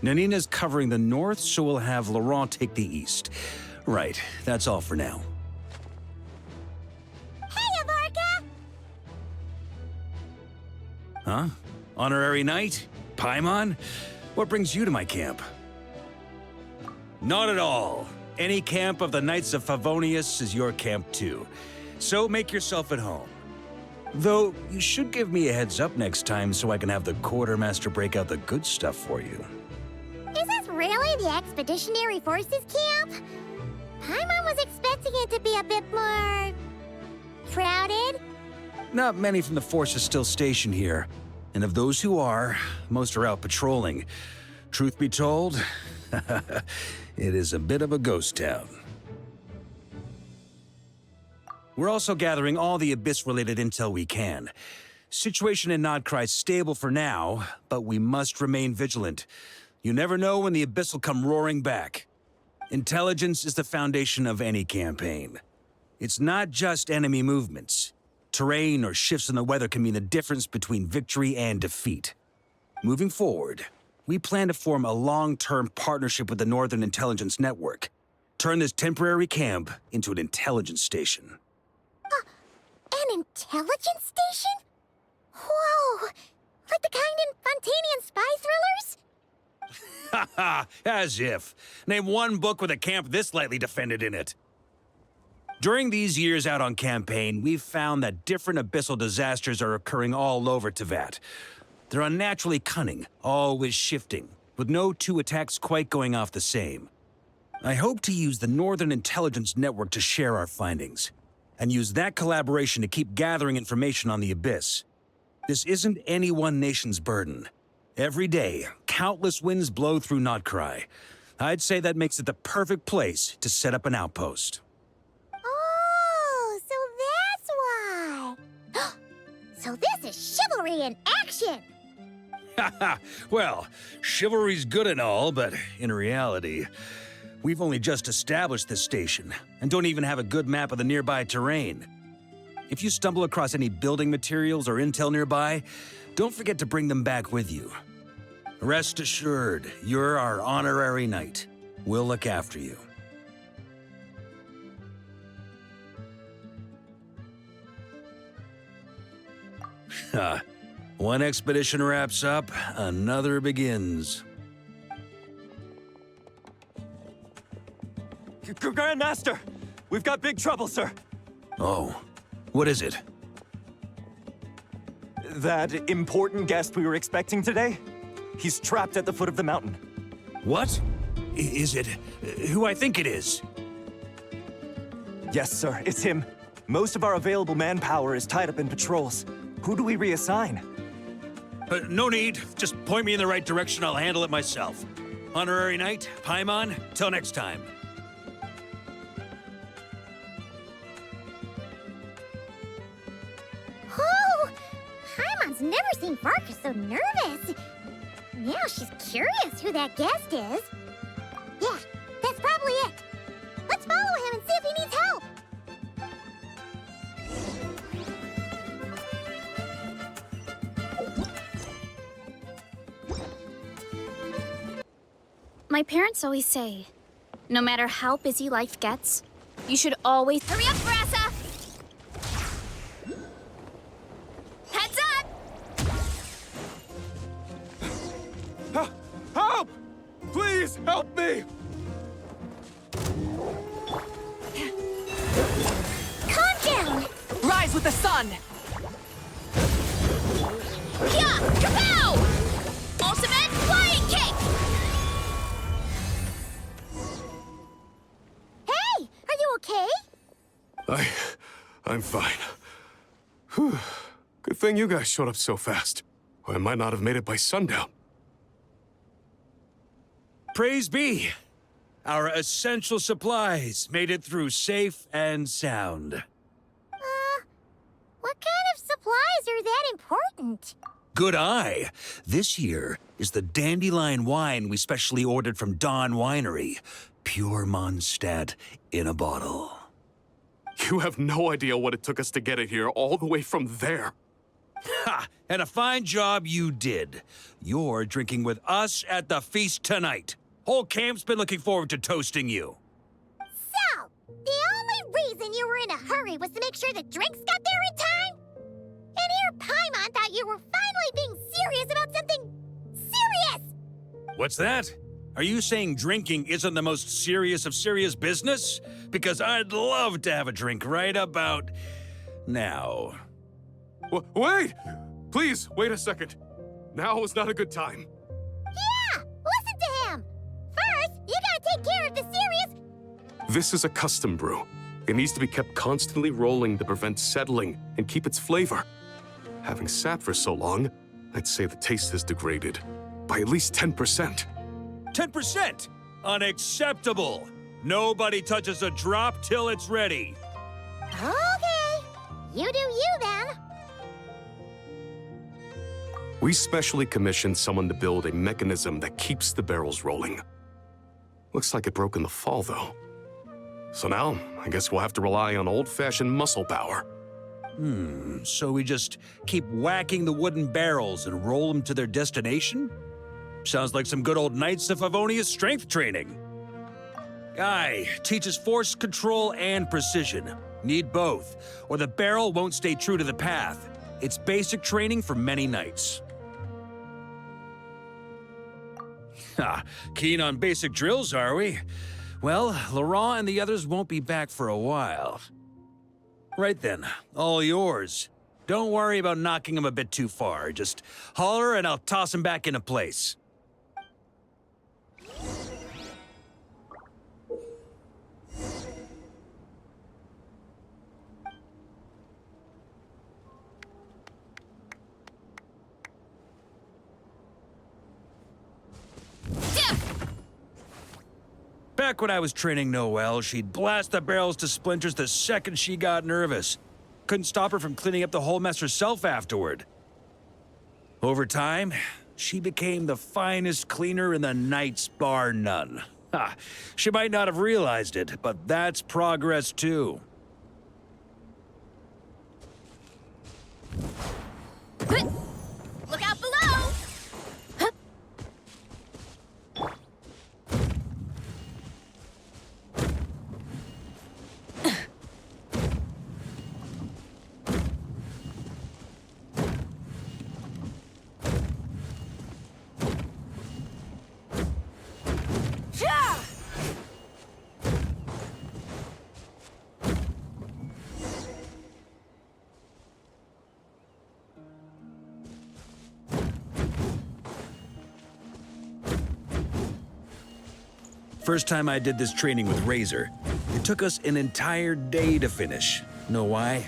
Nanina's covering the north, so we'll have Laurent take the east. Right, that's all for now. Hey, Avarka! Huh? Honorary Knight? Paimon? What brings you to my camp? Not at all. Any camp of the Knights of Favonius is your camp too. So make yourself at home. Though, you should give me a heads up next time so I can have the Quartermaster break out the good stuff for you. Is this really the Expeditionary Forces camp? Paimon was expecting it to be a bit more... crowded? Not many from the force are still stationed here. And of those who are, most are out patrolling. Truth be told, it is a bit of a ghost town. We're also gathering all the Abyss-related intel we can. Situation in Nodcry's stable for now, but we must remain vigilant. You never know when the Abyss will come roaring back. Intelligence is the foundation of any campaign. It's not just enemy movements. Terrain or shifts in the weather can mean the difference between victory and defeat. Moving forward, we plan to form a long-term partnership with the Northern Intelligence Network. Turn this temporary camp into an intelligence station. An intelligence station? Whoa! Like the kind in Fontanian spy thrillers? Haha, as if. Name one book with a camp this lightly defended in it. During these years out on campaign, we've found that different abyssal disasters are occurring all over Teyvat. They're unnaturally cunning, always shifting, with no two attacks quite going off the same. I hope to use the Northern Intelligence Network to share our findings, and use that collaboration to keep gathering information on the Abyss. This isn't any one nation's burden. Every day, countless winds blow through Nodcry. I'd say that makes it the perfect place to set up an outpost. Oh, so that's why. So this is chivalry in action! Haha, well, chivalry's good and all, but in reality, we've only just established this station, and don't even have a good map of the nearby terrain. If you stumble across any building materials or intel nearby, don't forget to bring them back with you. Rest assured, you're our honorary knight. We'll look after you. One expedition wraps up, another begins. Grandmaster! We've got big trouble, sir! Oh, what is it? That important guest we were expecting today? He's trapped at the foot of the mountain. What? Is it who I think it is? Yes, sir, it's him. Most of our available manpower is tied up in patrols. Who do we reassign? No need. Just point me in the right direction. I'll handle it myself. Honorary Knight, Paimon, till next time. Oh! Paimon's never seen Varka so nervous. Now she's curious who that guest is. Yeah, that's probably it. Let's follow him and see if he needs help. My parents always say, no matter how busy life gets, you should always... Hurry up, Brassa! Heads up! Help! Please, help me! Calm down! Rise with the sun! Yeah! Kapow! Ultimate flying kick! Hey! Are you okay? I'm fine. Whew. Good thing you guys showed up so fast. Or I might not have made it by sundown. Praise be. Our essential supplies made it through safe and sound. What kind of supplies are that important? Good eye. This here is the dandelion wine we specially ordered from Dawn Winery. Pure Mondstadt in a bottle. You have no idea what it took us to get it here, all the way from there. Ha! And a fine job you did. You're drinking with us at the feast tonight. Whole camp's been looking forward to toasting you. So, the only reason you were in a hurry was to make sure the drinks got there in time? And here Paimon thought you were finally being serious about something serious! What's that? Are you saying drinking isn't the most serious of serious business? Because I'd love to have a drink right about now. Wait! Please, wait a second. Now is not a good time. Yeah! Listen to him! First, you gotta take care of the serious... This is a custom brew. It needs to be kept constantly rolling to prevent settling and keep its flavor. Having sat for so long, I'd say the taste has degraded by at least 10%. 10%! Unacceptable! Nobody touches a drop till it's ready. Okay. You do you, then. We specially commissioned someone to build a mechanism that keeps the barrels rolling. Looks like it broke in the fall, though. So now, I guess we'll have to rely on old-fashioned muscle power. So we just keep whacking the wooden barrels and roll them to their destination? Sounds like some good old Knights of Favonia's strength training. Guy teaches force control and precision. Need both, or the barrel won't stay true to the path. It's basic training for many knights. Ha, keen on basic drills, are we? Well, Laurent and the others won't be back for a while. Right then, all yours. Don't worry about knocking him a bit too far. Just holler and I'll toss him back into place. Back when I was training Noelle, she'd blast the barrels to splinters the second she got nervous. Couldn't stop her from cleaning up the whole mess herself afterward. Over time, she became the finest cleaner in the Knights, bar none. Ha! She might not have realized it, but that's progress too. Look out below! First time I did this training with Razor, it took us an entire day to finish. Know why?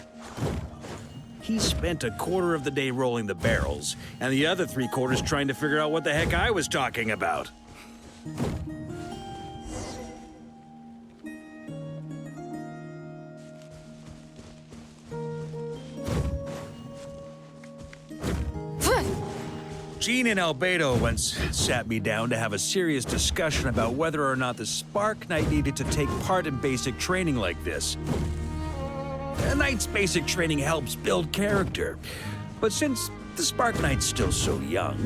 He spent a quarter of the day rolling the barrels, and the other 3/4 trying to figure out what the heck I was talking about. Jean and Albedo once sat me down to have a serious discussion about whether or not the Spark Knight needed to take part in basic training like this. A Knight's basic training helps build character, but since the Spark Knight's still so young...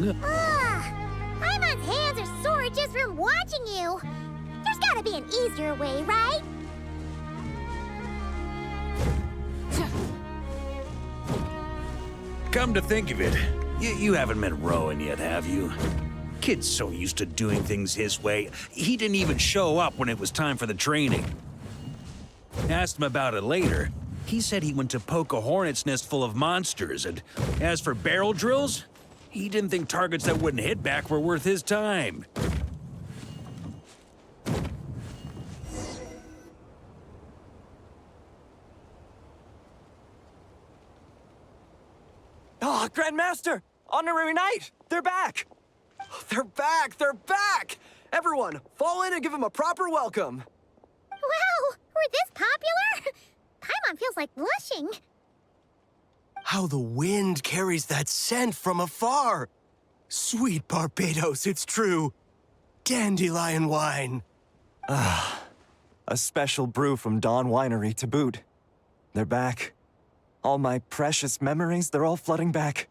Paimon's hands are sore just from watching you. There's gotta be an easier way, right? Come to think of it, you haven't met Rowan yet, have you? Kid's so used to doing things his way, he didn't even show up when it was time for the training. Asked him about it later. He said he went to poke a hornet's nest full of monsters, and as for barrel drills, he didn't think targets that wouldn't hit back were worth his time. Ah, Grandmaster! Honorary Knight! They're back! They're back! They're back! Everyone, fall in and give him a proper welcome. Wow, we're this popular? Paimon feels like blushing. How the wind carries that scent from afar. Sweet Barbados, it's true. Dandelion wine. A special brew from Dawn Winery to boot. They're back. All my precious memories, they're all flooding back.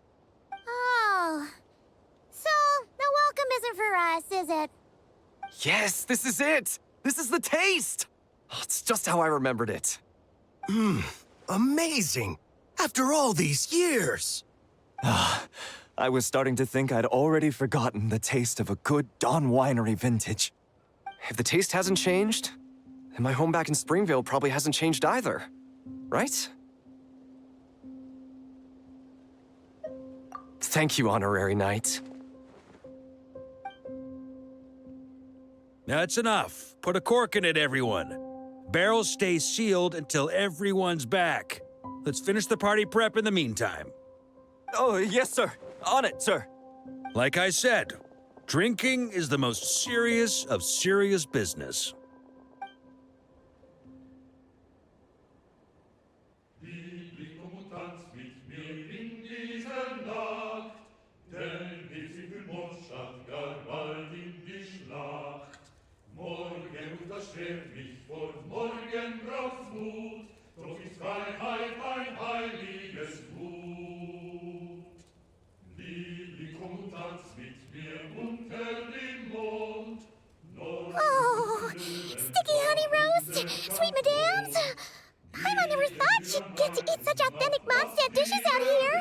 Oh. So, the welcome isn't for us, is it? Yes, this is it. This is the taste. Oh, it's just how I remembered it. Amazing. After all these years. I was starting to think I'd already forgotten the taste of a good Dawn Winery vintage. If the taste hasn't changed, then my home back in Springvale probably hasn't changed either. Right? Thank you, Honorary Knight. That's enough. Put a cork in it, everyone. Barrels stay sealed until everyone's back. Let's finish the party prep in the meantime. Oh, yes, sir. On it, sir. Like I said, drinking is the most serious of serious business. Oh, sticky honey roast, sweet madams. Paimon never thought she'd get to eat such authentic Mondstadt dishes out here.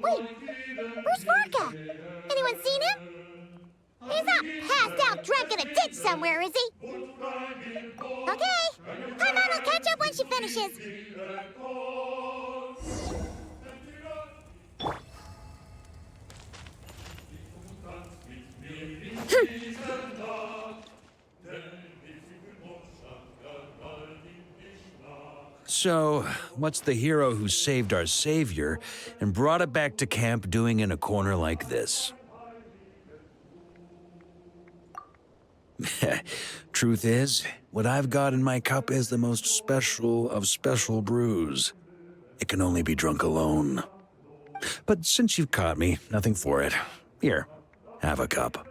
Wait, where's Vorka? Anyone seen him? He's not passed out drunk in a ditch somewhere, is he? Okay, Paimon will catch up when she finishes. So, what's the hero who saved our savior and brought it back to camp doing in a corner like this? Truth is, what I've got in my cup is the most special of special brews. It can only be drunk alone. But since you've caught me, nothing for it. Here, have a cup.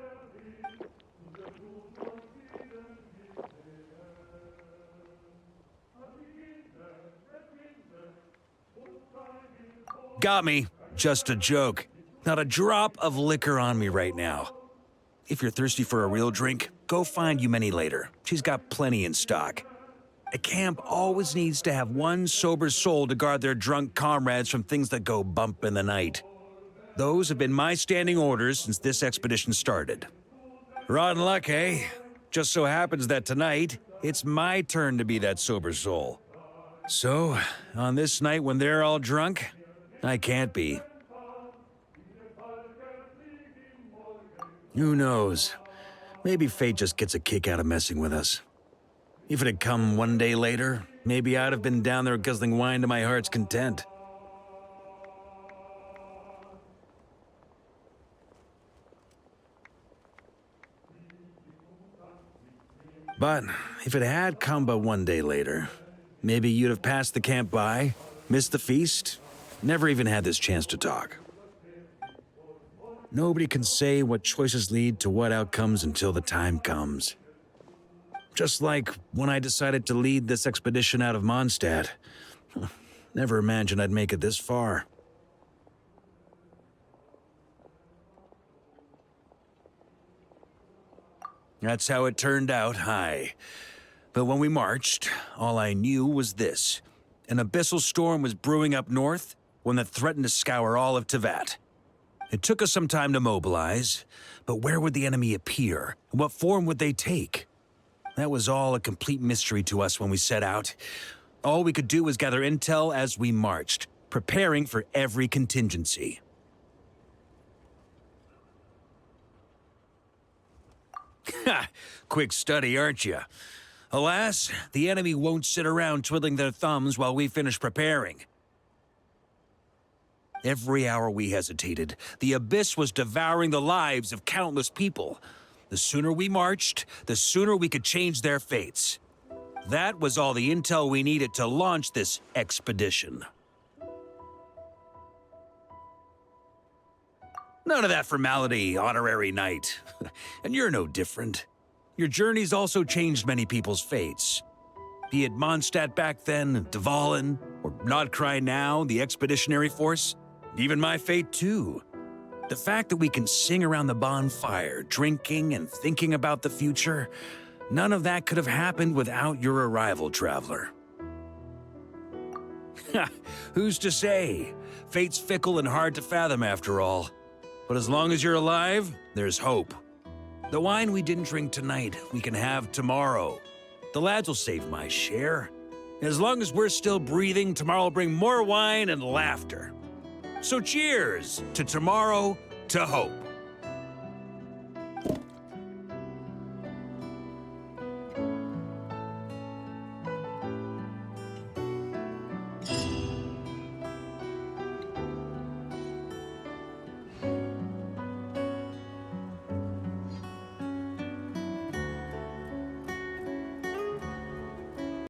Got me. Just a joke. Not a drop of liquor on me right now. If you're thirsty for a real drink, go find Yumeni later. She's got plenty in stock. A camp always needs to have one sober soul to guard their drunk comrades from things that go bump in the night. Those have been my standing orders since this expedition started. Rotten luck, eh? Just so happens that tonight, it's my turn to be that sober soul. So, on this night when they're all drunk, I can't be. Who knows? Maybe fate just gets a kick out of messing with us. If it had come one day later, maybe I'd have been down there guzzling wine to my heart's content. But if it had come but one day later, maybe you'd have passed the camp by, missed the feast, never even had this chance to talk. Nobody can say what choices lead to what outcomes until the time comes. Just like when I decided to lead this expedition out of Mondstadt. Never imagined I'd make it this far. That's how it turned out, aye. But when we marched, all I knew was this. An abyssal storm was brewing up north, one that threatened to scour all of Tevat. It took us some time to mobilize, but where would the enemy appear? And what form would they take? That was all a complete mystery to us when we set out. All we could do was gather intel as we marched, preparing for every contingency. Ha! Quick study, aren't you? Alas, the enemy won't sit around twiddling their thumbs while we finish preparing. Every hour we hesitated, the abyss was devouring the lives of countless people. The sooner we marched, the sooner we could change their fates. That was all the intel we needed to launch this expedition. None of that formality, honorary knight. And you're no different. Your journey's also changed many people's fates. Be it Mondstadt back then, Dvalin, or Nodcry now, the Expeditionary Force, even my fate too. The fact that we can sing around the bonfire, drinking and thinking about the future, none of that could have happened without your arrival, traveler. Who's to say? Fate's fickle and hard to fathom after all. But as long as you're alive, there's hope. The wine we didn't drink tonight, we can have tomorrow. The lads will save my share. As long as we're still breathing, tomorrow will bring more wine and laughter. So cheers to tomorrow, to hope.